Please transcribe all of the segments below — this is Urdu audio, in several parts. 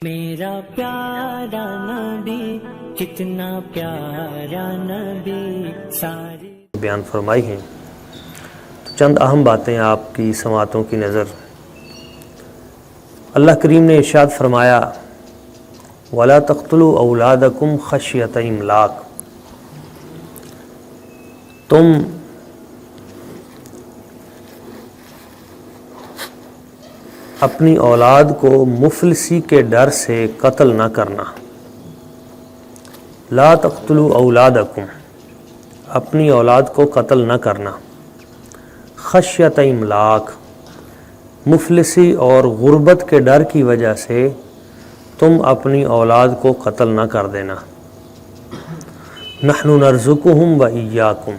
میرا پیارا نبی کتنا پیارا نبی ساری بیان فرمائی ہیں، تو چند اہم باتیں آپ کی سماعتوں کی نظر۔ اللہ کریم نے ارشاد فرمایا وَلَا تَقْتُلُوا أَوْلَادَكُمْ خَشْيَةَ إِمْلَاقٍ، تم اپنی اولاد کو مفلسی کے ڈر سے قتل نہ کرنا۔ لا تقتلوا اولادکم، اپنی اولاد کو قتل نہ کرنا۔ خشیۃ املاق، مفلسی اور غربت کے ڈر کی وجہ سے تم اپنی اولاد کو قتل نہ کر دینا۔ نحن نرزقہم و ایاکم،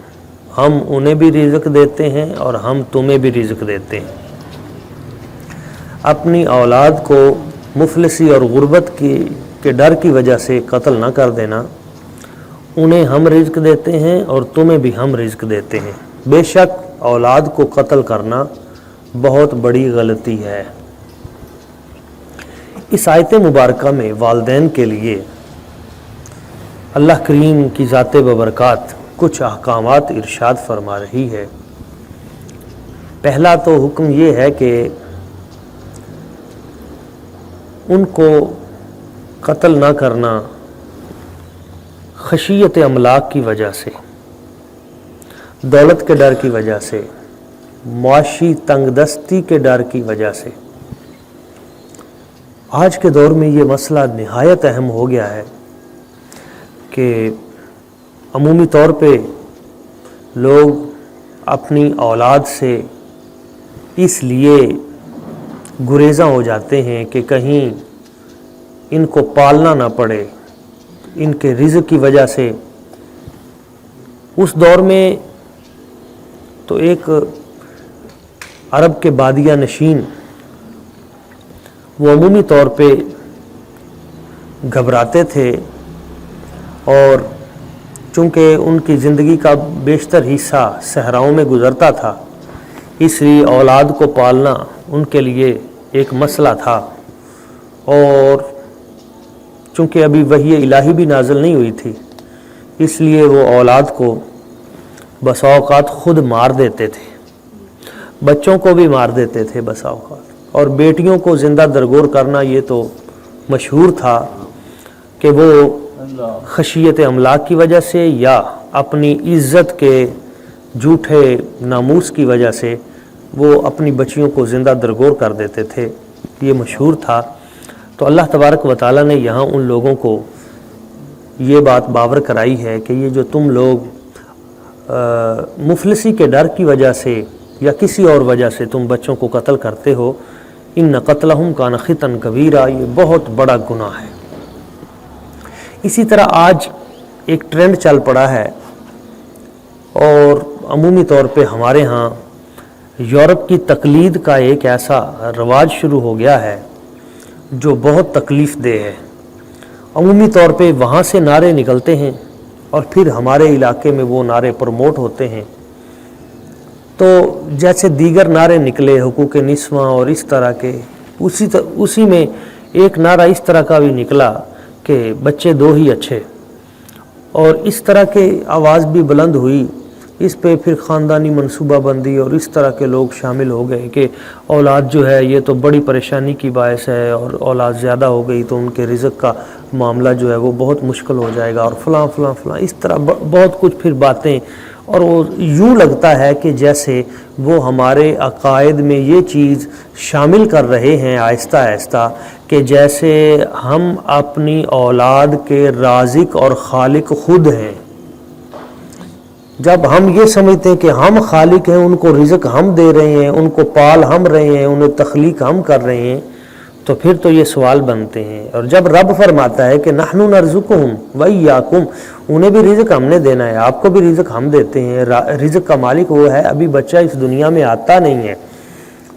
ہم انہیں بھی رزق دیتے ہیں اور ہم تمہیں بھی رزق دیتے ہیں۔ اپنی اولاد کو مفلسی اور غربت کے ڈر کی وجہ سے قتل نہ کر دینا۔ انہیں ہم رزق دیتے ہیں اور تمہیں بھی ہم رزق دیتے ہیں۔ بے شک اولاد کو قتل کرنا بہت بڑی غلطی ہے۔ اس آیت مبارکہ میں والدین کے لیے اللہ کریم کی ذات ببرکات کچھ احکامات ارشاد فرما رہی ہے۔ پہلا تو حکم یہ ہے کہ ان کو قتل نہ کرنا خشیت املاک کی وجہ سے، دولت کے ڈر کی وجہ سے، معاشی تنگ دستی کے ڈر کی وجہ سے۔ آج کے دور میں یہ مسئلہ نہایت اہم ہو گیا ہے کہ عمومی طور پہ لوگ اپنی اولاد سے اس لیے گریزاں ہو جاتے ہیں کہ کہیں ان کو پالنا نہ پڑے، ان کے رزق کی وجہ سے۔ اس دور میں تو ایک عرب کے بادیہ نشین وہ عمومی طور پہ گھبراتے تھے، اور چونکہ ان کی زندگی کا بیشتر حصہ صحراؤں میں گزرتا تھا، اس لیے اولاد کو پالنا ان کے لیے ایک مسئلہ تھا۔ اور چونکہ ابھی وحی الہی بھی نازل نہیں ہوئی تھی، اس لیے وہ اولاد کو بسا اوقات خود مار دیتے تھے، بچوں کو بھی مار دیتے تھے بسا اوقات، اور بیٹیوں کو زندہ درگور کرنا یہ تو مشہور تھا کہ وہ خشیت املاک کی وجہ سے یا اپنی عزت کے جھوٹے ناموس کی وجہ سے وہ اپنی بچیوں کو زندہ درگور کر دیتے تھے، یہ مشہور تھا۔ تو اللہ تبارک و تعالیٰ نے یہاں ان لوگوں کو یہ بات باور کرائی ہے کہ یہ جو تم لوگ مفلسی کے ڈر کی وجہ سے یا کسی اور وجہ سے تم بچوں کو قتل کرتے ہو، ان قتلہم کان خطا کبیرہ، یہ بہت بڑا گناہ ہے۔ اسی طرح آج ایک ٹرینڈ چل پڑا ہے، اور عمومی طور پہ ہمارے ہاں یورپ کی تقلید کا ایک ایسا رواج شروع ہو گیا ہے جو بہت تکلیف دہ ہے۔ عمومی طور پہ وہاں سے نعرے نکلتے ہیں اور پھر ہمارے علاقے میں وہ نعرے پروموٹ ہوتے ہیں۔ تو جیسے دیگر نعرے نکلے حقوق نسواں اور اس طرح کے، اسی میں ایک نعرہ اس طرح کا بھی نکلا کہ بچے دو ہی اچھے، اور اس طرح کے آواز بھی بلند ہوئی۔ اس پہ پھر خاندانی منصوبہ بندی اور اس طرح کے لوگ شامل ہو گئے کہ اولاد جو ہے یہ تو بڑی پریشانی کی باعث ہے، اور اولاد زیادہ ہو گئی تو ان کے رزق کا معاملہ جو ہے وہ بہت مشکل ہو جائے گا، اور فلاں فلاں فلاں اس طرح بہت کچھ پھر باتیں۔ اور وہ یوں لگتا ہے کہ جیسے وہ ہمارے عقائد میں یہ چیز شامل کر رہے ہیں آہستہ آہستہ کہ جیسے ہم اپنی اولاد کے رازق اور خالق خود ہیں۔ جب ہم یہ سمجھتے ہیں کہ ہم خالق ہیں، ان کو رزق ہم دے رہے ہیں، ان کو پال ہم رہے ہیں، انہیں تخلیق ہم کر رہے ہیں، تو پھر تو یہ سوال بنتے ہیں۔ اور جب رب فرماتا ہے کہ نحن نرزقہم وایاکم، انہیں بھی رزق ہم نے دینا ہے، آپ کو بھی رزق ہم دیتے ہیں، رزق کا مالک وہ ہے۔ ابھی بچہ اس دنیا میں آتا نہیں ہے،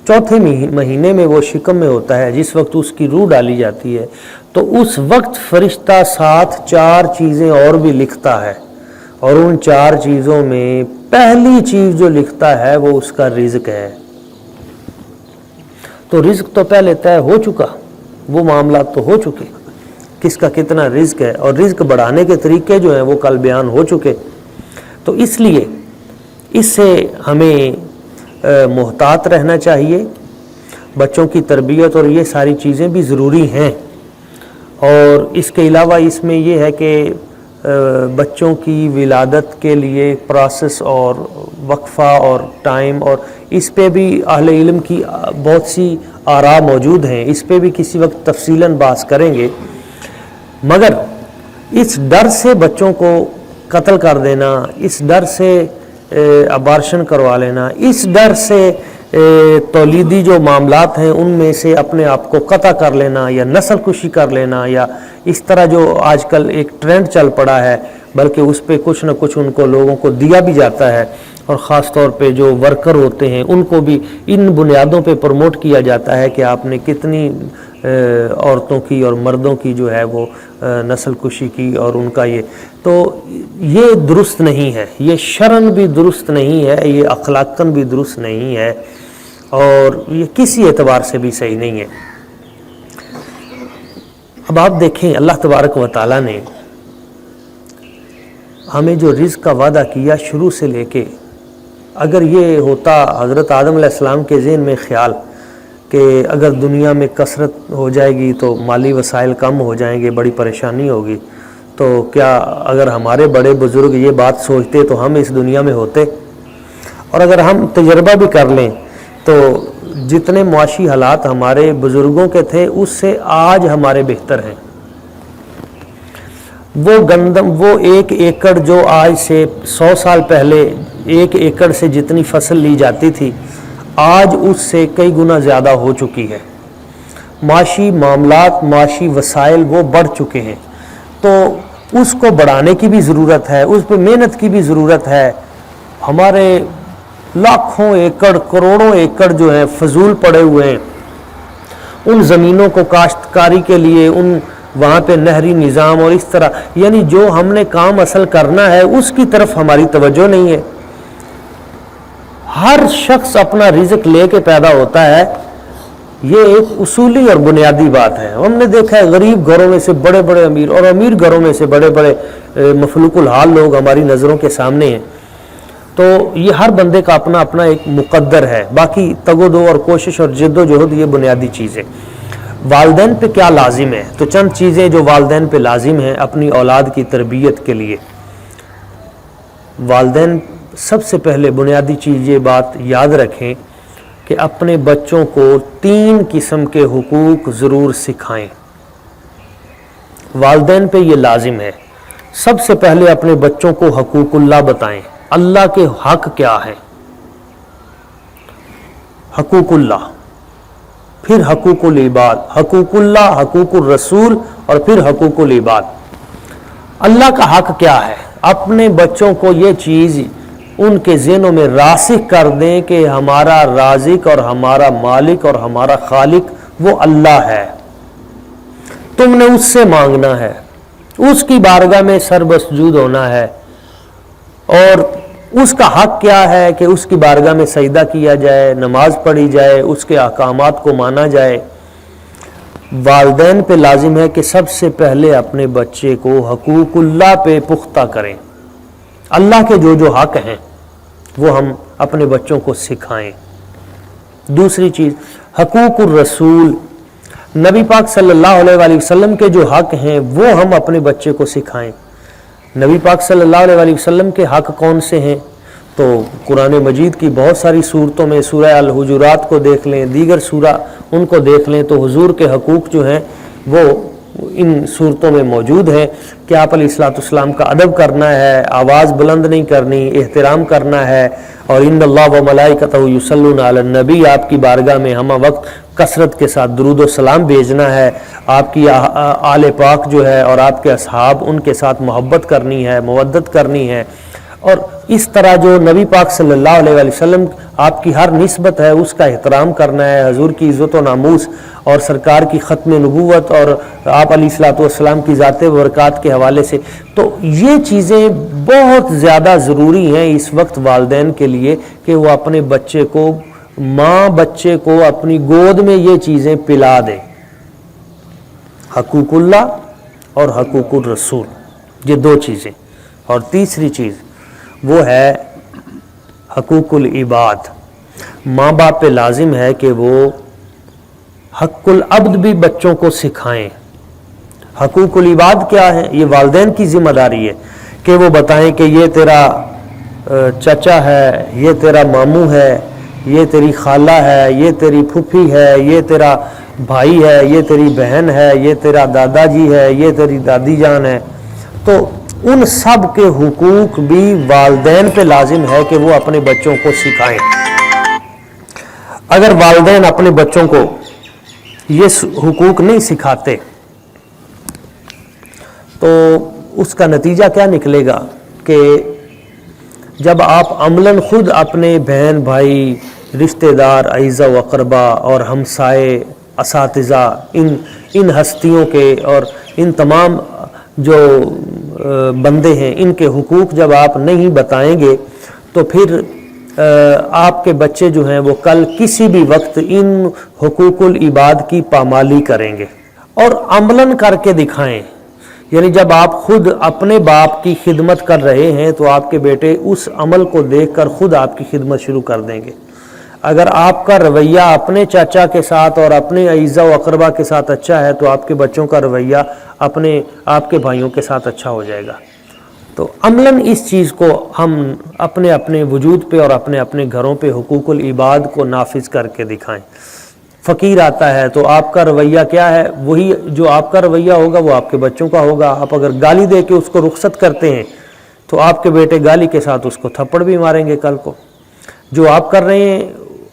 چوتھے مہینے میں وہ شکم میں ہوتا ہے، جس وقت اس کی روح ڈالی جاتی ہے، تو اس وقت فرشتہ ساتھ 4 چیزیں اور بھی لکھتا ہے، اور ان 4 چیزوں میں پہلی چیز جو لکھتا ہے وہ اس کا رزق ہے۔ تو رزق تو پہلے طے ہو چکا، وہ معاملات تو ہو چکے، کس کا کتنا رزق ہے، اور رزق بڑھانے کے طریقے جو ہیں وہ کل بیان ہو چکے۔ تو اس لیے اس سے ہمیں محتاط رہنا چاہیے۔ بچوں کی تربیت اور یہ ساری چیزیں بھی ضروری ہیں، اور اس کے علاوہ اس میں یہ ہے کہ بچوں کی ولادت کے لیے پروسیس اور وقفہ اور ٹائم، اور اس پہ بھی اہل علم کی بہت سی آراء موجود ہیں، اس پہ بھی کسی وقت تفصیلاً بحث کریں گے۔ مگر اس ڈر سے بچوں کو قتل کر دینا، اس ڈر سے ابارشن کروا لینا، اس ڈر سے تولیدی جو معاملات ہیں ان میں سے اپنے آپ کو قطع کر لینا یا نسل کشی کر لینا، یا اس طرح جو آج کل ایک ٹرینڈ چل پڑا ہے، بلکہ اس پہ کچھ نہ کچھ ان کو لوگوں کو دیا بھی جاتا ہے، اور خاص طور پہ جو ورکر ہوتے ہیں ان کو بھی ان بنیادوں پہ پروموٹ کیا جاتا ہے کہ آپ نے کتنی عورتوں کی اور مردوں کی جو ہے وہ نسل کشی کی، اور ان کا تو یہ درست نہیں ہے، یہ شرعاً بھی درست نہیں ہے، یہ اخلاقاً بھی درست نہیں ہے، اور یہ کسی اعتبار سے بھی صحیح نہیں ہے۔ اب آپ دیکھیں اللہ تبارک و تعالیٰ نے ہمیں جو رزق کا وعدہ کیا شروع سے لے کے، اگر یہ ہوتا حضرت آدم علیہ السلام کے ذہن میں خیال کہ اگر دنیا میں کثرت ہو جائے گی تو مالی وسائل کم ہو جائیں گے، بڑی پریشانی ہوگی، تو کیا اگر ہمارے بڑے بزرگ یہ بات سوچتے تو ہم اس دنیا میں ہوتے؟ اور اگر ہم تجربہ بھی کر لیں تو جتنے معاشی حالات ہمارے بزرگوں کے تھے اس سے آج ہمارے بہتر ہیں۔ وہ گندم، وہ 1 ایکڑ جو آج سے 100 سال پہلے 1 ایکڑ سے جتنی فصل لی جاتی تھی، آج اس سے کئی گنا زیادہ ہو چکی ہے۔ معاشی معاملات، معاشی وسائل وہ بڑھ چکے ہیں، تو اس کو بڑھانے کی بھی ضرورت ہے، اس پہ محنت کی بھی ضرورت ہے۔ ہمارے لاکھوں ایکڑ، کروڑوں ایکڑ جو ہیں فضول پڑے ہوئے ہیں، ان زمینوں کو کاشتکاری کے لیے، ان وہاں پہ نہری نظام اور اس طرح، یعنی جو ہم نے کام اصل کرنا ہے اس کی طرف ہماری توجہ نہیں ہے۔ ہر شخص اپنا رزق لے کے پیدا ہوتا ہے، یہ ایک اصولی اور بنیادی بات ہے۔ ہم نے دیکھا ہے غریب گھروں میں سے بڑے بڑے امیر، اور امیر گھروں میں سے بڑے بڑے مفلوق الحال لوگ ہماری نظروں کے سامنے ہیں۔ تو یہ ہر بندے کا اپنا اپنا ایک مقدر ہے، باقی تگ و دو اور کوشش اور جد و جہد یہ بنیادی چیز ہے۔ والدین پہ کیا لازم ہے؟ تو چند چیزیں جو والدین پہ لازم ہیں اپنی اولاد کی تربیت کے لیے۔ والدین سب سے پہلے بنیادی چیز یہ بات یاد رکھیں کہ اپنے بچوں کو 3 قسم کے حقوق ضرور سکھائیں۔ والدین پہ یہ لازم ہے، سب سے پہلے اپنے بچوں کو حقوق اللہ بتائیں، اللہ کے حق کیا ہے، حقوق اللہ، پھر حقوق العباد، حقوق اللہ، حقوق الرسول، اور پھر حقوق العباد۔ اللہ کا حق کیا ہے؟ اپنے بچوں کو یہ چیز ان کے ذہنوں میں راسخ کر دیں کہ ہمارا رازق اور ہمارا مالک اور ہمارا خالق وہ اللہ ہے، تم نے اس سے مانگنا ہے، اس کی بارگاہ میں سر بسجود ہونا ہے، اور اس کا حق کیا ہے کہ اس کی بارگاہ میں سجدہ کیا جائے، نماز پڑھی جائے، اس کے احکامات کو مانا جائے۔ والدین پہ لازم ہے کہ سب سے پہلے اپنے بچے کو حقوق اللہ پہ پختہ کریں، اللہ کے جو حق ہیں وہ ہم اپنے بچوں کو سکھائیں۔ دوسری چیز، حقوق الرسول، نبی پاک صلی اللہ علیہ وآلہ وسلم کے جو حق ہیں وہ ہم اپنے بچے کو سکھائیں۔ نبی پاک صلی اللہ علیہ وآلہ وسلم کے حق کون سے ہیں؟ تو قرآن مجید کی بہت ساری صورتوں میں، سورہ الحجرات کو دیکھ لیں، دیگر سورہ ان کو دیکھ لیں، تو حضور کے حقوق جو ہیں وہ ان صورتوں میں موجود ہیں کہ آپ علیہ الصلوۃ والسلام کا ادب کرنا ہے، آواز بلند نہیں کرنی، احترام کرنا ہے، اور ان اللہ و ملائکتہ یصلون علی النبی، آپ کی بارگاہ میں ہمہ وقت کثرت کے ساتھ درود و سلام بھیجنا ہے، آپ کی آل پاک جو ہے اور آپ کے اصحاب ان کے ساتھ محبت کرنی ہے، مودت کرنی ہے، اور اس طرح جو نبی پاک صلی اللہ علیہ وآلہ وسلم آپ کی ہر نسبت ہے اس کا احترام کرنا ہے، حضور کی عزت و ناموس اور سرکار کی ختم نبوت اور آپ علیہ الصلوۃ والسلام کی ذات و برکات کے حوالے سے۔ تو یہ چیزیں بہت زیادہ ضروری ہیں اس وقت والدین کے لیے کہ وہ اپنے بچے کو، ماں بچے کو اپنی گود میں یہ چیزیں پلا دیں، حقوق اللہ اور حقوق الرسول، یہ دو چیزیں، اور تیسری چیز وہ ہے حقوق العباد۔ ماں باپ پہ لازم ہے کہ وہ حق العبد بھی بچوں کو سکھائیں۔ حقوق العباد کیا ہے؟ یہ والدین کی ذمہ داری ہے کہ وہ بتائیں کہ یہ تیرا چچا ہے، یہ تیرا ماموں ہے، یہ تیری خالہ ہے، یہ تیری پھوپھی ہے، یہ تیرا بھائی ہے، یہ تیری بہن ہے، یہ تیرا دادا جی ہے، یہ تیری دادی جان ہے۔ تو ان سب کے حقوق بھی والدین پہ لازم ہے کہ وہ اپنے بچوں کو سکھائیں۔ اگر والدین اپنے بچوں کو یہ حقوق نہیں سکھاتے تو اس کا نتیجہ کیا نکلے گا کہ جب آپ عملاً خود اپنے بہن بھائی، رشتہ دار، اعزاء و اقربا اور ہمسائے، اساتذہ، ان ہستیوں کے اور ان تمام جو بندے ہیں ان کے حقوق جب آپ نہیں بتائیں گے تو پھر آپ کے بچے جو ہیں وہ کل کسی بھی وقت ان حقوق العباد کی پامالی کریں گے اور عملاً کر کے دکھائیں۔ یعنی جب آپ خود اپنے باپ کی خدمت کر رہے ہیں تو آپ کے بیٹے اس عمل کو دیکھ کر خود آپ کی خدمت شروع کر دیں گے۔ اگر آپ کا رویہ اپنے چاچا کے ساتھ اور اپنے اعزاء و اقربا کے ساتھ اچھا ہے تو آپ کے بچوں کا رویہ آپ کے بھائیوں کے ساتھ اچھا ہو جائے گا۔ تو عملاً اس چیز کو ہم اپنے وجود پہ اور اپنے گھروں پہ حقوق العباد کو نافذ کر کے دکھائیں۔ فقیر آتا ہے تو آپ کا رویہ کیا ہے؟ وہی جو آپ کا رویہ ہوگا وہ آپ کے بچوں کا ہوگا۔ آپ اگر گالی دے کے اس کو رخصت کرتے ہیں تو آپ کے بیٹے گالی کے ساتھ اس کو تھپڑ بھی ماریں گے کل کو۔ جو آپ کر رہے ہیں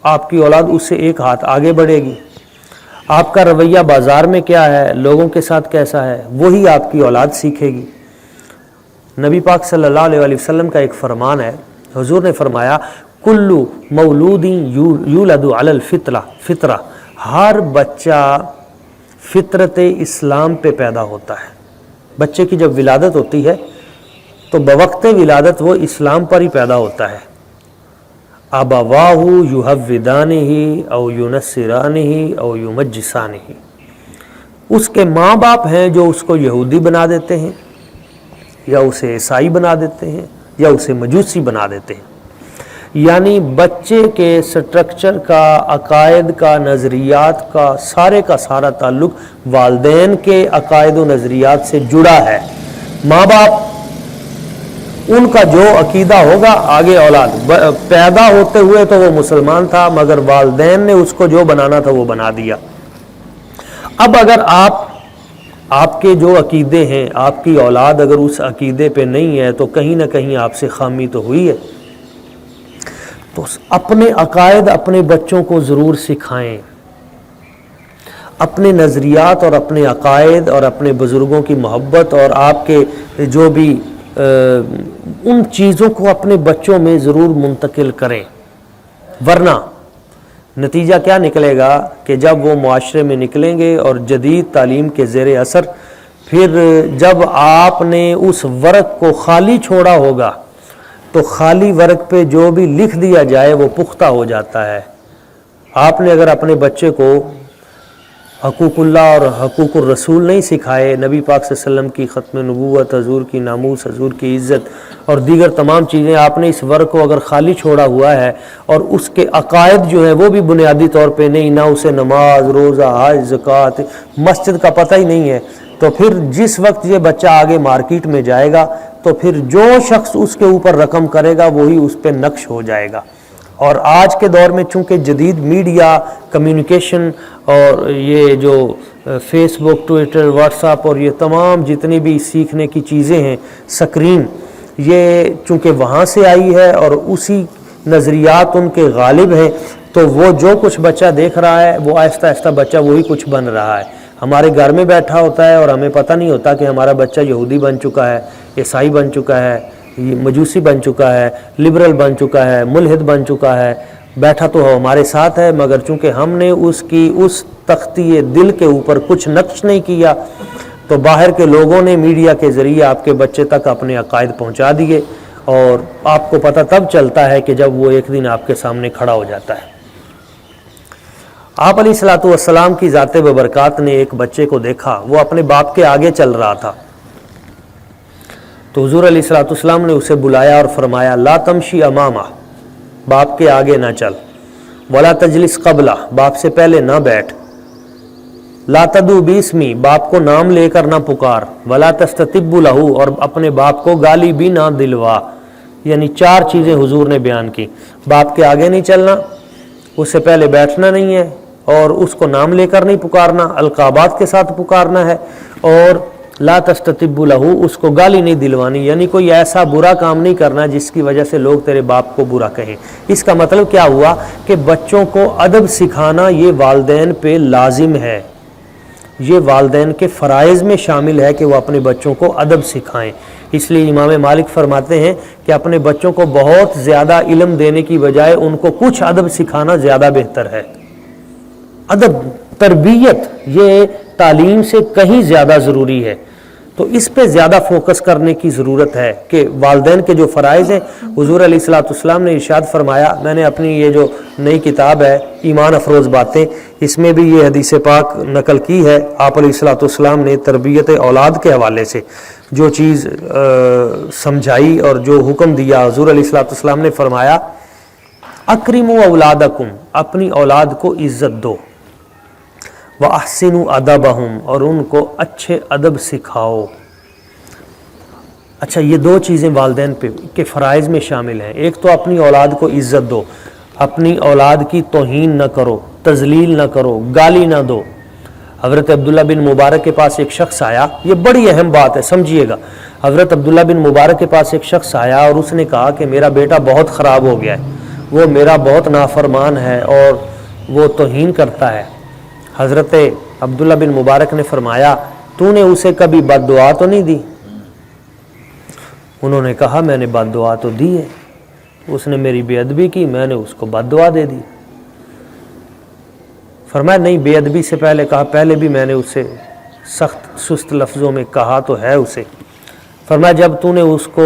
آپ کی اولاد اس سے ایک ہاتھ آگے بڑھے گی۔ آپ کا رویہ بازار میں کیا ہے، لوگوں کے ساتھ کیسا ہے، وہی آپ کی اولاد سیکھے گی۔ نبی پاک صلی اللہ علیہ وسلم کا ایک فرمان ہے، حضور نے فرمایا کل مولود یولد علی الفطرہ، ہر بچہ فطرت اسلام پہ پیدا ہوتا ہے۔ بچے کی جب ولادت ہوتی ہے تو بوقت ولادت وہ اسلام پر ہی پیدا ہوتا ہے۔ ابواہ یحودانہ او ینصرانہ او یمجسانہ، اس کے ماں باپ ہیں جو اس کو یہودی بنا دیتے ہیں یا اسے عیسائی بنا دیتے ہیں یا اسے مجوسی بنا دیتے ہیں۔ یعنی بچے کے سٹرکچر کا، عقائد کا، نظریات کا سارا تعلق والدین کے عقائد و نظریات سے جڑا ہے۔ ماں باپ ان کا جو عقیدہ ہوگا آگے اولاد، پیدا ہوتے ہوئے تو وہ مسلمان تھا مگر والدین نے اس کو جو بنانا تھا وہ بنا دیا۔ اب اگر آپ کے جو عقیدے ہیں، آپ کی اولاد اگر اس عقیدے پہ نہیں ہے تو کہیں نہ کہیں آپ سے خامی تو ہوئی ہے۔ تو اپنے عقائد اپنے بچوں کو ضرور سکھائیں، اپنے نظریات اور اپنے عقائد اور اپنے بزرگوں کی محبت اور آپ کے جو بھی ان چیزوں کو اپنے بچوں میں ضرور منتقل کریں، ورنہ نتیجہ کیا نکلے گا کہ جب وہ معاشرے میں نکلیں گے اور جدید تعلیم کے زیر اثر، پھر جب آپ نے اس ورق کو خالی چھوڑا ہوگا تو خالی ورق پہ جو بھی لکھ دیا جائے وہ پختہ ہو جاتا ہے۔ آپ نے اگر اپنے بچے کو حقوق اللہ اور حقوق الرسول نہیں سکھائے، نبی پاک صلی اللہ علیہ وسلم کی ختم نبوت، حضور کی ناموس، حضور کی عزت اور دیگر تمام چیزیں، آپ نے اس ورق کو اگر خالی چھوڑا ہوا ہے اور اس کے عقائد جو ہیں وہ بھی بنیادی طور پہ نہیں، نہ اسے نماز، روزہ، حج، زکوٰۃ، مسجد کا پتہ ہی نہیں ہے، تو پھر جس وقت یہ بچہ آگے مارکیٹ میں جائے گا تو پھر جو شخص اس کے اوپر رقم کرے گا وہی اس پہ نقش ہو جائے گا۔ اور آج کے دور میں چونکہ جدید میڈیا، کمیونیکیشن اور یہ جو فیس بک، ٹویٹر، واٹس ایپ اور یہ تمام جتنی بھی سیکھنے کی چیزیں ہیں، سکرین، یہ چونکہ وہاں سے آئی ہے اور اسی نظریات ان کے غالب ہیں، تو وہ جو کچھ بچہ دیکھ رہا ہے وہ آہستہ آہستہ بچہ وہی کچھ بن رہا ہے۔ ہمارے گھر میں بیٹھا ہوتا ہے اور ہمیں پتہ نہیں ہوتا کہ ہمارا بچہ یہودی بن چکا ہے، عیسائی بن چکا ہے، مجوسی بن چکا ہے، لبرل بن چکا ہے، ملحد بن چکا ہے، بیٹھا تو ہمارے ساتھ ہے مگر چونکہ ہم نے اس تختی دل کے اوپر کچھ نقش نہیں کیا تو باہر کے لوگوں نے میڈیا کے ذریعے آپ کے بچے تک اپنے عقائد پہنچا دیے، اور آپ کو پتہ تب چلتا ہے کہ جب وہ ایک دن آپ کے سامنے کھڑا ہو جاتا ہے۔ آپ علیہ الصلوۃ والسلام کی ذات ببرکات نے ایک بچے کو دیکھا، وہ اپنے باپ کے آگے چل رہا تھا، تو حضور علیہ الصلوۃ والسلام نے اسے بلایا اور فرمایا لا تمشی امامہ، باپ کے آگے نہ چل، ولا تجلس قبلہ، باپ سے پہلے نہ بیٹھ، لا تدعو باسمی، باپ کو نام لے کر نہ پکار، ولا تستتب لہ، اور اپنے باپ کو گالی بھی نہ دلوا۔ یعنی 4 چیزیں حضور نے بیان کی، باپ کے آگے نہیں چلنا، اس سے پہلے بیٹھنا نہیں ہے، اور اس کو نام لے کر نہیں پکارنا، القابات کے ساتھ پکارنا ہے، اور لا تستتب لہ، اس کو گالی نہیں دلوانی، یعنی کوئی ایسا برا کام نہیں کرنا جس کی وجہ سے لوگ تیرے باپ کو برا کہیں۔ اس کا مطلب کیا ہوا کہ بچوں کو ادب سکھانا یہ والدین پہ لازم ہے، یہ والدین کے فرائض میں شامل ہے کہ وہ اپنے بچوں کو ادب سکھائیں۔ اس لیے امام مالک فرماتے ہیں کہ اپنے بچوں کو بہت زیادہ علم دینے کی بجائے ان کو کچھ ادب سکھانا زیادہ بہتر ہے۔ ادب، تربیت یہ تعلیم سے کہیں زیادہ ضروری ہے، تو اس پہ زیادہ فوکس کرنے کی ضرورت ہے کہ والدین کے جو فرائض ہیں، حضور علیہ الصلوۃ والسلام نے ارشاد فرمایا، میں نے اپنی یہ جو نئی کتاب ہے ایمان افروز باتیں، اس میں بھی یہ حدیث پاک نقل کی ہے، آپ علیہ الصلوۃ والسلام نے تربیت اولاد کے حوالے سے جو چیز سمجھائی اور جو حکم دیا، حضور علیہ الصلوۃ والسلام نے فرمایا اکرموا اولادکم، اپنی اولاد کو عزت دو، وَأَحْسِنُوا أَدَبَهُمْ، اور ان کو اچھے ادب سکھاؤ۔ اچھا، یہ 2 چیزیں والدین پہ کے فرائض میں شامل ہیں۔ ایک تو اپنی اولاد کو عزت دو، اپنی اولاد کی توہین نہ کرو، تذلیل نہ کرو، گالی نہ دو۔ حضرت عبداللہ بن مبارک کے پاس ایک شخص آیا، یہ بڑی اہم بات ہے، سمجھیے گا۔ حضرت عبداللہ بن مبارک کے پاس ایک شخص آیا اور اس نے کہا کہ میرا بیٹا بہت خراب ہو گیا ہے، وہ میرا بہت نافرمان ہے اور وہ توہین کرتا ہے۔ حضرت عبداللہ بن مبارک نے فرمایا تو نے اسے کبھی بد دعا تو نہیں دی؟ انہوں نے کہا میں نے بد دعا تو دی ہے، اس نے میری بے ادبی کی، میں نے اس کو بد دعا دے دی۔ فرمایا نہیں، بے ادبی سے پہلے کہا، پہلے بھی میں نے اسے سخت سست لفظوں میں کہا تو ہے اسے۔ فرمایا جب تو نے اس کو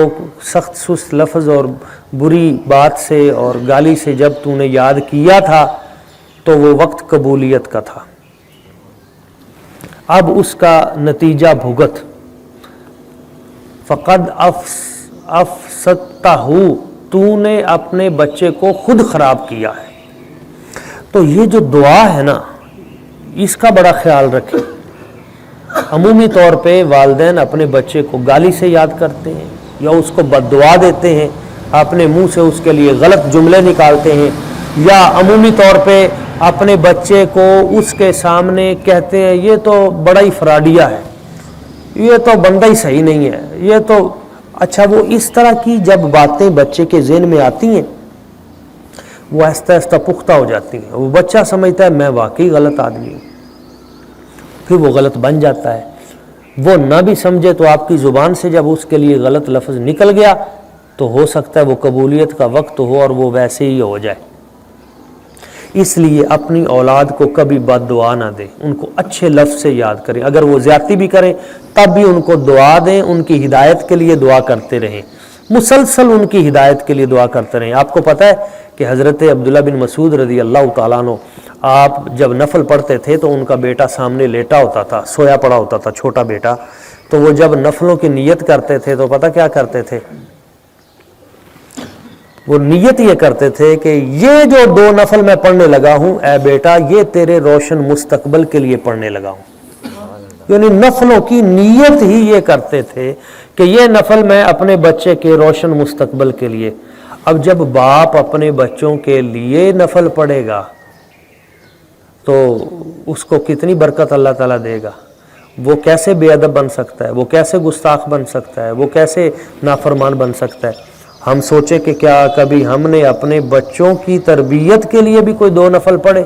سخت سست لفظ اور بری بات سے اور گالی سے جب تو نے یاد کیا تھا تو وہ وقت قبولیت کا تھا، اب اس کا نتیجہ بھگت۔ فقد افسدتہ، تو نے اپنے بچے کو خود خراب کیا ہے۔ تو یہ جو دعا ہے نا، اس کا بڑا خیال رکھیں۔ عمومی طور پہ والدین اپنے بچے کو گالی سے یاد کرتے ہیں یا اس کو بد دعا دیتے ہیں، اپنے منہ سے اس کے لیے غلط جملے نکالتے ہیں، یا عمومی طور پہ اپنے بچے کو اس کے سامنے کہتے ہیں یہ تو بڑا ہی فراڈیا ہے، یہ تو بندہ ہی صحیح نہیں ہے، یہ تو اچھا۔ وہ اس طرح کی جب باتیں بچے کے ذہن میں آتی ہیں وہ آہستہ آہستہ پختہ ہو جاتی ہیں، وہ بچہ سمجھتا ہے میں واقعی غلط آدمی ہوں، پھر وہ غلط بن جاتا ہے۔ وہ نہ بھی سمجھے تو آپ کی زبان سے جب اس کے لیے غلط لفظ نکل گیا تو ہو سکتا ہے وہ قبولیت کا وقت ہو اور وہ ویسے ہی ہو جائے۔ اس لیے اپنی اولاد کو کبھی بد دعا نہ دیں، ان کو اچھے لفظ سے یاد کریں، اگر وہ زیادتی بھی کریں تب بھی ان کو دعا دیں، ان کی ہدایت کے لیے دعا کرتے رہیں، مسلسل ان کی ہدایت کے لیے دعا کرتے رہیں۔ آپ کو پتہ ہے کہ حضرت عبداللہ بن مسعود رضی اللہ تعالیٰ عنہ، آپ جب نفل پڑھتے تھے تو ان کا بیٹا سامنے لیٹا ہوتا تھا، سویا پڑا ہوتا تھا، چھوٹا بیٹا، تو وہ جب نفلوں کی نیت کرتے تھے تو پتہ کیا کرتے تھے؟ وہ نیت یہ کرتے تھے کہ یہ جو 2 نفل میں پڑھنے لگا ہوں اے بیٹا، یہ تیرے روشن مستقبل کے لیے پڑھنے لگا ہوں۔ یعنی نفلوں کی نیت ہی یہ کرتے تھے کہ یہ نفل میں اپنے بچے کے روشن مستقبل کے لیے۔ اب جب باپ اپنے بچوں کے لیے نفل پڑھے گا تو اس کو کتنی برکت اللہ تعالیٰ دے گا، وہ کیسے بے ادب بن سکتا ہے، وہ کیسے گستاخ بن سکتا ہے، وہ کیسے نافرمان بن سکتا ہے۔ ہم سوچیں کہ کیا کبھی ہم نے اپنے بچوں کی تربیت کے لیے بھی کوئی 2 نفل پڑھے؟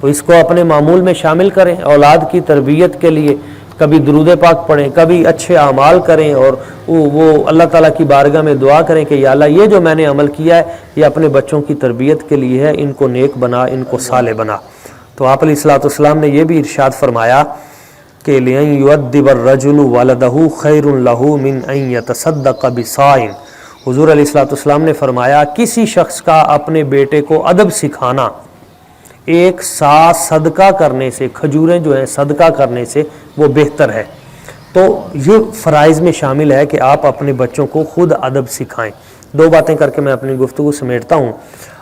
تو اس کو اپنے معمول میں شامل کریں، اولاد کی تربیت کے لیے کبھی درود پاک پڑھیں، کبھی اچھے اعمال کریں، اور وہ اللہ تعالیٰ کی بارگاہ میں دعا کریں کہ یا اللہ یہ جو میں نے عمل کیا ہے یہ اپنے بچوں کی تربیت کے لیے ہے، ان کو نیک بنا، ان کو صالح بنا۔ تو آپ علیہ الصلوۃ والسلام نے یہ بھی ارشاد فرمایا کہ لِأَن يُؤَدِّبَ الرَّجُلُ وَلَدَهُ خَيْرٌ لَهُ مِنْ أَن يَتَصَدَّقَ بِصَاعٍ۔ حضور علیہ الصلوۃ والسلام نے فرمایا کسی شخص کا اپنے بیٹے کو ادب سکھانا ایک سا صدقہ کرنے سے، کھجوریں جو ہیں صدقہ کرنے سے وہ بہتر ہے۔ تو یہ فرائض میں شامل ہے کہ آپ اپنے بچوں کو خود ادب سکھائیں۔ دو باتیں کر کے میں اپنی گفتگو سمیٹتا ہوں۔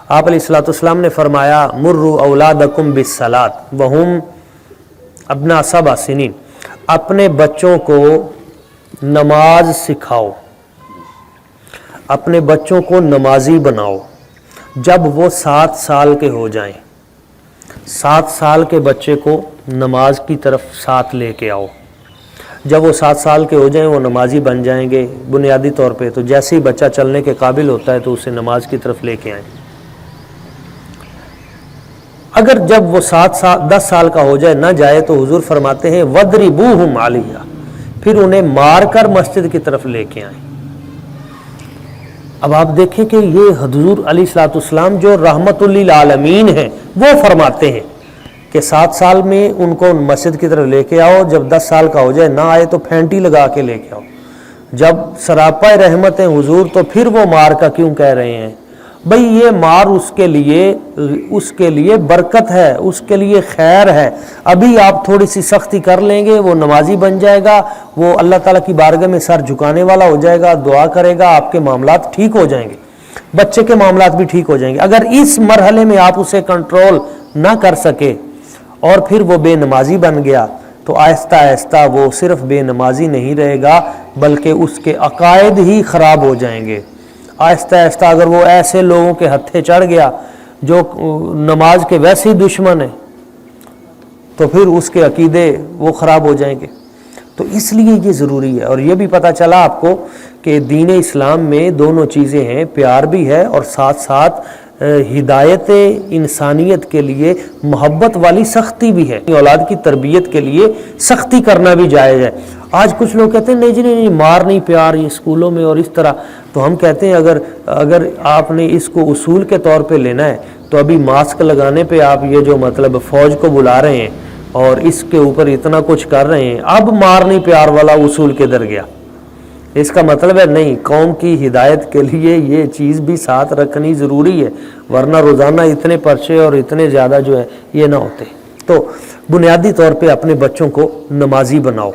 آپ علیہ الصلوۃ والسلام نے فرمایا مروا اولادکم بالصلاۃ وہم ابناء 7 سنین، اپنے بچوں کو نماز سکھاؤ، اپنے بچوں کو نمازی بناؤ جب وہ 7 سال کے ہو جائیں۔ 7 سال کے بچے کو نماز کی طرف ساتھ لے کے آؤ۔ جب وہ 7 سال کے ہو جائیں وہ نمازی بن جائیں گے بنیادی طور پہ، تو جیسے ہی بچہ چلنے کے قابل ہوتا ہے تو اسے نماز کی طرف لے کے آئیں۔ اگر جب وہ 10 سال کا ہو جائے نہ جائے تو حضور فرماتے ہیں وَضْرِبُوهُمْ عَلَيْهَا، پھر انہیں مار کر مسجد کی طرف لے کے آئیں۔ اب آپ دیکھیں کہ یہ حضور علیہ الصلوۃ والسلام جو رحمت للعالمین ہیں وہ فرماتے ہیں کہ 7 سال میں ان کو مسجد کی طرف لے کے آؤ، جب 10 سال کا ہو جائے نہ آئے تو پھینٹی لگا کے لے کے آؤ۔ جب سراپا رحمت ہے حضور تو پھر وہ مار کا کیوں کہہ رہے ہیں؟ بھئی یہ مار اس کے لیے برکت ہے، اس کے لیے خیر ہے۔ ابھی آپ تھوڑی سی سختی کر لیں گے وہ نمازی بن جائے گا، وہ اللہ تعالیٰ کی بارگاہ میں سر جھکانے والا ہو جائے گا، دعا کرے گا، آپ کے معاملات ٹھیک ہو جائیں گے، بچے کے معاملات بھی ٹھیک ہو جائیں گے۔ اگر اس مرحلے میں آپ اسے کنٹرول نہ کر سکے اور پھر وہ بے نمازی بن گیا تو آہستہ آہستہ وہ صرف بے نمازی نہیں رہے گا بلکہ اس کے عقائد ہی خراب ہو جائیں گے۔ آہستہ آہستہ اگر وہ ایسے لوگوں کے ہتھے چڑھ گیا جو نماز کے ویسے ہی دشمن ہیں تو پھر اس کے عقیدے وہ خراب ہو جائیں گے۔ تو اس لیے یہ ضروری ہے، اور یہ بھی پتہ چلا آپ کو کہ دین اسلام میں دونوں چیزیں ہیں، پیار بھی ہے اور ساتھ ساتھ ہدایت انسانیت کے لیے محبت والی سختی بھی ہے۔ اولاد کی تربیت کے لیے سختی کرنا بھی جائز ہے۔ آج کچھ لوگ کہتے ہیں نہیں جی نہیں، مار نہیں پیار یہ اسکولوں میں اور اس طرح، تو ہم کہتے ہیں اگر آپ نے اس کو اصول کے طور پہ لینا ہے تو ابھی ماسک لگانے پہ آپ یہ جو مطلب فوج کو بلا رہے ہیں اور اس کے اوپر اتنا کچھ کر رہے ہیں، اب مار نہیں پیار والا اصول کدھر گیا؟ اس کا مطلب ہے نہیں، قوم کی ہدایت کے لیے یہ چیز بھی ساتھ رکھنی ضروری ہے، ورنہ روزانہ اتنے پرچے اور اتنے زیادہ جو ہے یہ نہ ہوتے۔ تو بنیادی طور پہ اپنے بچوں کو نمازی بناؤ،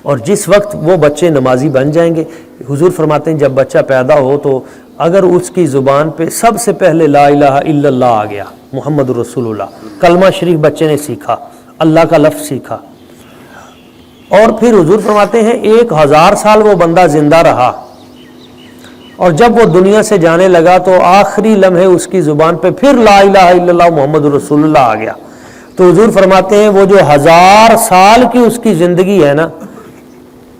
اور جس وقت وہ بچے نمازی بن جائیں گے، حضور فرماتے ہیں جب بچہ پیدا ہو تو اگر اس کی زبان پہ سب سے پہلے لا الہ الا اللہ آ گیا، محمد رسول اللہ، کلمہ شریف بچے نے سیکھا، اللہ کا لفظ سیکھا، اور پھر حضور فرماتے ہیں 1000 سال وہ بندہ زندہ رہا، اور جب وہ دنیا سے جانے لگا تو آخری لمحے اس کی زبان پہ پھر لا الہ الا اللہ محمد رسول اللہ آ گیا۔ تو حضور فرماتے ہیں وہ جو 1000 سال کی اس کی زندگی ہے نا،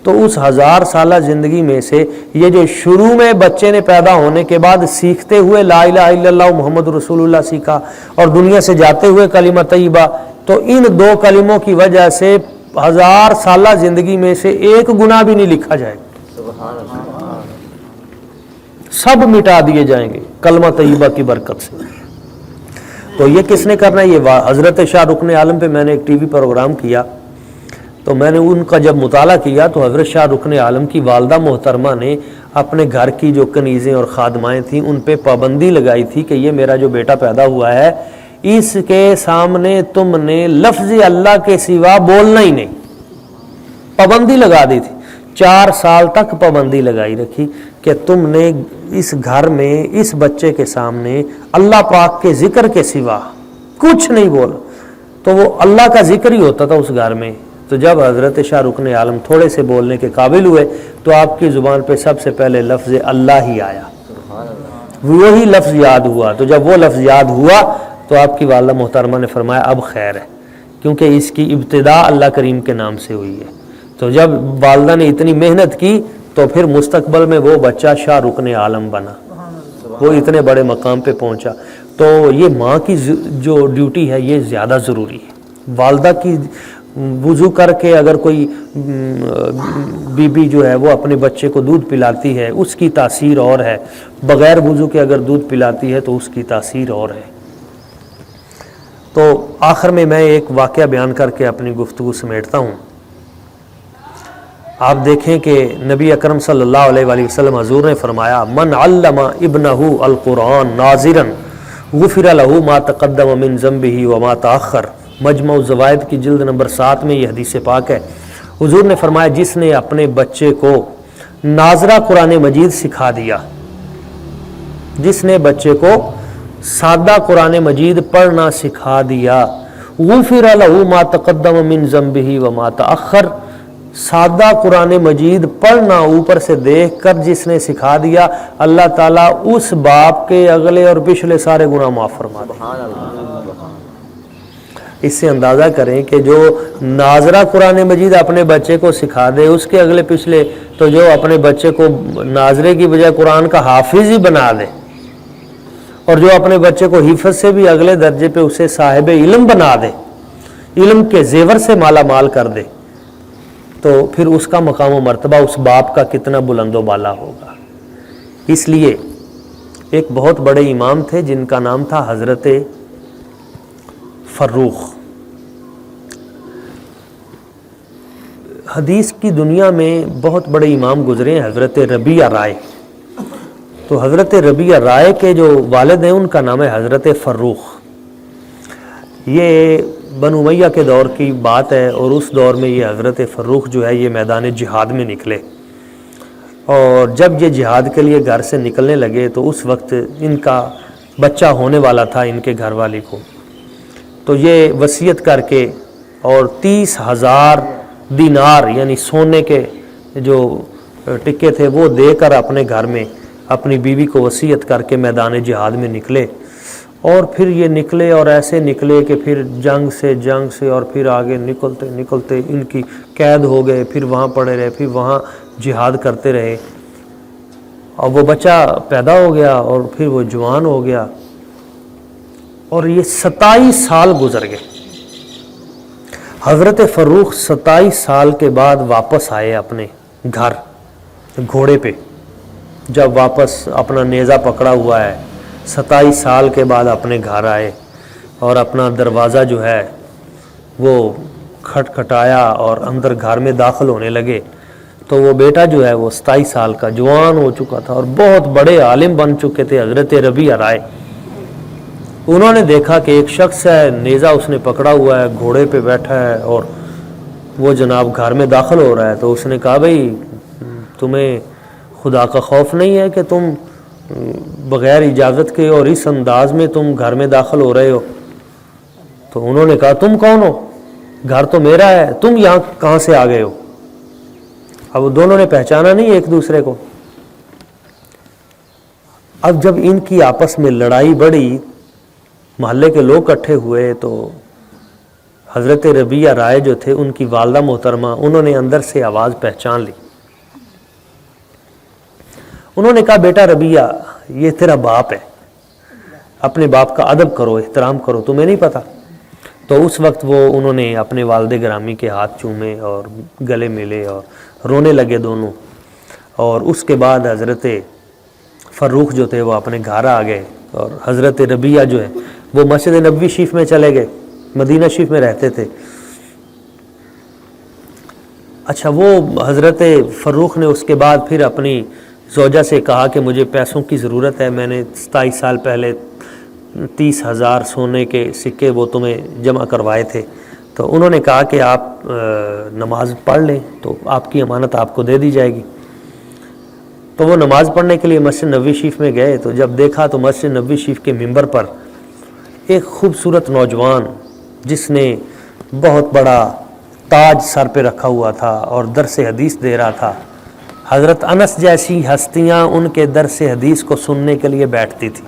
تو اس 1000 سالہ زندگی میں سے یہ جو شروع میں بچے نے پیدا ہونے کے بعد سیکھتے ہوئے لا الہ الا اللہ محمد رسول اللہ سیکھا اور دنیا سے جاتے ہوئے کلمہ طیبہ، تو ان 2 کلموں کی وجہ سے 1000 سالہ زندگی میں سے 1 گناہ بھی نہیں لکھا جائے گا، سب مٹا دیے جائیں گے کلمہ طیبہ کی برکت سے۔ تو یہ کس نے کرنا ہے؟ یہ حضرت شاہ رکن عالم پہ میں نے ایک ٹی وی پروگرام کیا تو میں نے ان کا جب مطالعہ کیا تو حضرت شاہ رکن عالم کی والدہ محترمہ نے اپنے گھر کی جو کنیزیں اور خادمائیں تھیں ان پہ پابندی لگائی تھی کہ یہ میرا جو بیٹا پیدا ہوا ہے اس کے سامنے تم نے لفظ اللہ کے سوا بولنا ہی نہیں، پابندی لگا دی تھی۔ 4 سال تک پابندی لگائی رکھی کہ تم نے اس گھر میں اس بچے کے سامنے اللہ پاک کے ذکر کے سوا کچھ نہیں بولا، تو وہ اللہ کا ذکر ہی ہوتا تھا اس گھر میں۔ تو جب حضرت شاہ رکن عالم تھوڑے سے بولنے کے قابل ہوئے تو آپ کی زبان پہ سب سے پہلے لفظ اللہ ہی آیا، وہی لفظ یاد ہوا۔ تو جب وہ لفظ یاد ہوا تو آپ کی والدہ محترمہ نے فرمایا اب خیر ہے، کیونکہ اس کی ابتدا اللہ کریم کے نام سے ہوئی ہے۔ تو جب والدہ نے اتنی محنت کی تو پھر مستقبل میں وہ بچہ شاہ رکن عالم بنا، وہ اتنے بڑے مقام پہ پہنچا۔ تو یہ ماں کی جو ڈیوٹی ہے یہ زیادہ ضروری ہے۔ والدہ کی وضو کر کے اگر کوئی بی بی جو ہے وہ اپنے بچے کو دودھ پلاتی ہے اس کی تاثیر اور ہے، بغیر وضو کے اگر دودھ پلاتی ہے تو اس کی تاثیر اور ہے۔ تو آخر میں ایک واقعہ بیان کر کے اپنی گفتگو سمیٹتا ہوں۔ آپ دیکھیں کہ نبی اکرم صلی اللہ علیہ وآلہ وسلم حضور نے فرمایا من علم ابنہ القرآن ناظرا غفر لہ ما تقدم من ذنبہ وما تأخر، مجمع الزوائد کی جلد نمبر 7 میں یہ حدیث پاک ہے۔ حضور نے فرمایا جس نے اپنے بچے کو ناظرہ قرآن مجید سکھا دیا، جس نے بچے کو سادہ قرآن مجید پڑھنا سکھا دیا، غفر لہ ما تقدم من ذنبہ وما تأخر، سادہ قرآن مجید پڑھنا اوپر سے دیکھ کر جس نے سکھا دیا، اللہ تعالیٰ اس باپ کے اگلے اور پچھلے سارے گناہ معاف فرما دے۔ اس سے اندازہ کریں کہ جو ناظرہ قرآن مجید اپنے بچے کو سکھا دے اس کے اگلے پچھلے، تو جو اپنے بچے کو ناظرے کی بجائے قرآن کا حافظ ہی بنا دے، اور جو اپنے بچے کو حفظ سے بھی اگلے درجے پہ اسے صاحب علم بنا دے، علم کے زیور سے مالا مال کر دے، تو پھر اس کا مقام و مرتبہ اس باپ کا کتنا بلند و بالا ہوگا۔ اس لیے ایک بہت بڑے امام تھے جن کا نام تھا حضرت فروخ۔ حدیث کی دنیا میں بہت بڑے امام گزرے ہیں، حضرت ربیعہ رائے۔ تو حضرت ربیعہ رائے کے جو والد ہیں ان کا نام ہے حضرت فروخ۔ یہ بنو امیہ کے دور کی بات ہے، اور اس دور میں یہ حضرت فروخ جو ہے یہ میدان جہاد میں نکلے، اور جب یہ جہاد کے لیے گھر سے نکلنے لگے تو اس وقت ان کا بچہ ہونے والا تھا ان کے گھر والی کو، تو یہ وصیت کر کے اور 30,000 دینار یعنی سونے کے جو ٹکے تھے وہ دے کر اپنے گھر میں اپنی بیوی کو وصیت کر کے میدان جہاد میں نکلے۔ اور پھر یہ نکلے اور ایسے نکلے کہ پھر جنگ سے اور پھر آگے نکلتے نکلتے ان کی قید ہو گئے، پھر وہاں پڑے رہے، پھر وہاں جہاد کرتے رہے، اور وہ بچہ پیدا ہو گیا اور پھر وہ جوان ہو گیا، اور یہ 27 سال گزر گئے۔ حضرت فروخ 27 سال کے بعد واپس آئے اپنے گھر گھوڑے پہ، جب واپس اپنا نیزہ پکڑا ہوا ہے 27 سال کے بعد اپنے گھر آئے، اور اپنا دروازہ جو ہے وہ کھٹکھٹایا اور اندر گھر میں داخل ہونے لگے، تو وہ بیٹا جو ہے وہ 27 سال کا جوان ہو چکا تھا اور بہت بڑے عالم بن چکے تھے، حضرت ربیعہ رائے۔ انہوں نے دیکھا کہ ایک شخص ہے، نیزہ اس نے پکڑا ہوا ہے، گھوڑے پہ بیٹھا ہے اور وہ جناب گھر میں داخل ہو رہا ہے، تو اس نے کہا بھئی تمہیں خدا کا خوف نہیں ہے کہ تم بغیر اجازت کے اور اس انداز میں تم گھر میں داخل ہو رہے ہو؟ تو انہوں نے کہا تم کون ہو؟ گھر تو میرا ہے، تم یہاں کہاں سے آ گئے ہو؟ اب دونوں نے پہچانا نہیں ایک دوسرے کو۔ اب جب ان کی آپس میں لڑائی بڑھی، محلے کے لوگ اکٹھے ہوئے، تو حضرت ربیعہ رائے جو تھے ان کی والدہ محترمہ، انہوں نے اندر سے آواز پہچان لی۔ انہوں نے کہا بیٹا ربیعہ یہ تیرا باپ ہے، اپنے باپ کا ادب کرو، احترام کرو، تمہیں نہیں پتا؟ تو اس وقت وہ انہوں نے اپنے والد گرامی کے ہاتھ چومے اور گلے ملے اور رونے لگے دونوں، اور اس کے بعد حضرت فروخ جو تھے وہ اپنے گھر آ گئے، اور حضرت ربیعہ جو ہے وہ مسجد نبوی شریف میں چلے گئے، مدینہ شریف میں رہتے تھے۔ اچھا، وہ حضرت فروخ نے اس کے بعد پھر اپنی زوجہ سے کہا کہ مجھے پیسوں کی ضرورت ہے، میں نے 27 سال پہلے 30,000 سونے کے سکے وہ تمہیں جمع کروائے تھے، تو انہوں نے کہا کہ آپ نماز پڑھ لیں تو آپ کی امانت آپ کو دے دی جائے گی۔ تو وہ نماز پڑھنے کے لیے مسجد نبوی شریف میں گئے، تو جب دیکھا تو مسجد نبوی شریف کے ممبر پر ایک خوبصورت نوجوان جس نے بہت بڑا تاج سر پہ رکھا ہوا تھا اور درس حدیث دے رہا تھا۔ حضرت انس جیسی ہستیاں ان کے درس حدیث کو سننے کے لیے بیٹھتی تھی،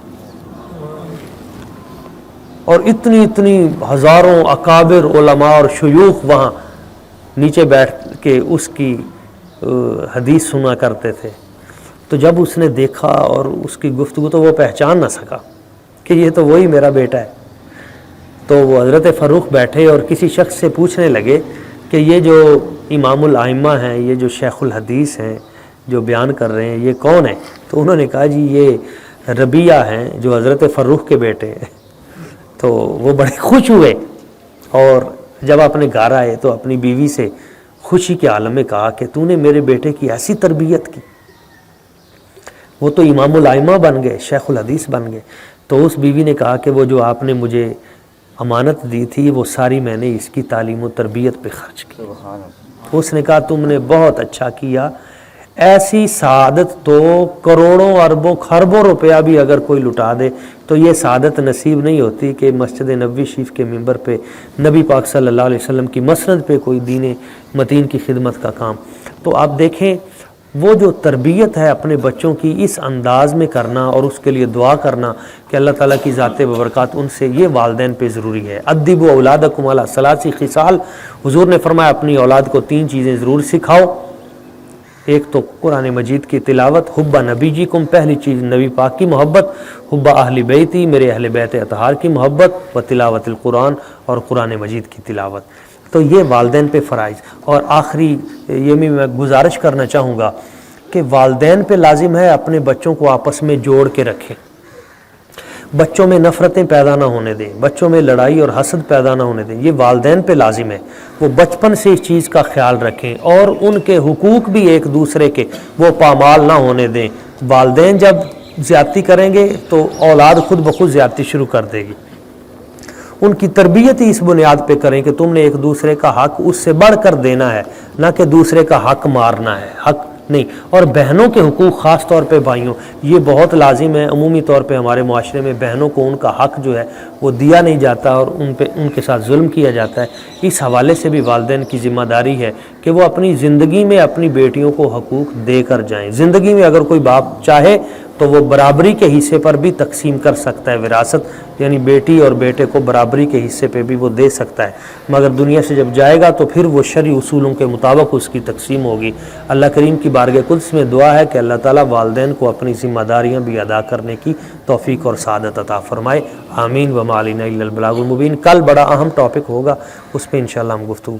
اور اتنی ہزاروں اکابر علماء اور شیوخ وہاں نیچے بیٹھ کے اس کی حدیث سنا کرتے تھے۔ تو جب اس نے دیکھا اور اس کی گفتگو، تو وہ پہچان نہ سکا کہ یہ تو وہی میرا بیٹا ہے۔ تو وہ حضرت فروخ بیٹھے اور کسی شخص سے پوچھنے لگے کہ یہ جو امام الائمہ ہیں، یہ جو شیخ الحدیث ہیں جو بیان کر رہے ہیں، یہ کون ہے؟ تو انہوں نے کہا جی یہ ربیعہ ہیں جو حضرت فروخ کے بیٹے ہیں۔ تو وہ بڑے خوش ہوئے، اور جب اپنے گھر آئے تو اپنی بیوی سے خوشی کے عالم میں کہا کہ تو نے میرے بیٹے کی ایسی تربیت کی، وہ تو امام الائمہ بن گئے، شیخ الحدیث بن گئے۔ تو اس بیوی نے کہا کہ وہ جو آپ نے مجھے امانت دی تھی وہ ساری میں نے اس کی تعلیم و تربیت پہ خرچ کی۔ اس نے کہا تم نے بہت اچھا کیا، ایسی سعادت تو کروڑوں اربوں خربوں روپیہ بھی اگر کوئی لٹا دے تو یہ سعادت نصیب نہیں ہوتی کہ مسجد نبوی شریف کے ممبر پہ نبی پاک صلی اللہ علیہ وسلم کی مسند پہ کوئی دین متین کی خدمت کا کام۔ تو آپ دیکھیں وہ جو تربیت ہے اپنے بچوں کی اس انداز میں کرنا اور اس کے لیے دعا کرنا کہ اللہ تعالیٰ کی ذات ببرکات ان سے، یہ والدین پہ ضروری ہے۔ ادبوا اولادکم علی ثلاث خصال، حضور نے فرمایا اپنی اولاد کو 3 چیزیں ضرور سکھاؤ۔ ایک تو قرآن مجید کی تلاوت، حب نبیجیکم، پہلی چیز نبی پاک کی محبت، حب اہل بیتی، میرے اہل بیت اطہار کی محبت، و تلاوت القرآن، اور قرآن مجید کی تلاوت۔ تو یہ والدین پہ فرائض۔ اور آخری یہ بھی میں گزارش کرنا چاہوں گا کہ والدین پہ لازم ہے اپنے بچوں کو آپس میں جوڑ کے رکھیں، بچوں میں نفرتیں پیدا نہ ہونے دیں، بچوں میں لڑائی اور حسد پیدا نہ ہونے دیں، یہ والدین پہ لازم ہے۔ وہ بچپن سے اس چیز کا خیال رکھیں اور ان کے حقوق بھی ایک دوسرے کے وہ پامال نہ ہونے دیں۔ والدین جب زیادتی کریں گے تو اولاد خود بخود زیادتی شروع کر دے گی۔ ان کی تربیت ہی اس بنیاد پہ کریں کہ تم نے ایک دوسرے کا حق اس سے بڑھ کر دینا ہے، نہ کہ دوسرے کا حق مارنا ہے، حق نہیں۔ اور بہنوں کے حقوق خاص طور پہ بھائیوں یہ بہت لازم ہے۔ عمومی طور پہ ہمارے معاشرے میں بہنوں کو ان کا حق جو ہے وہ دیا نہیں جاتا اور ان کے ساتھ ظلم کیا جاتا ہے۔ اس حوالے سے بھی والدین کی ذمہ داری ہے کہ وہ اپنی زندگی میں اپنی بیٹیوں کو حقوق دے کر جائیں۔ زندگی میں اگر کوئی باپ چاہے تو وہ برابری کے حصے پر بھی تقسیم کر سکتا ہے، وراثت یعنی بیٹی اور بیٹے کو برابری کے حصے پہ بھی وہ دے سکتا ہے، مگر دنیا سے جب جائے گا تو پھر وہ شرعی اصولوں کے مطابق اس کی تقسیم ہوگی۔ اللہ کریم کی بارگاہ قدس میں دعا ہے کہ اللہ تعالیٰ والدین کو اپنی ذمہ داریاں بھی ادا کرنے کی توفیق اور سعادت عطا فرمائے، آمین۔ وما علینا الا البلاغ المبین۔ کل بڑا اہم ٹاپک ہوگا، اس پہ انشاءاللہ ہم گفتگو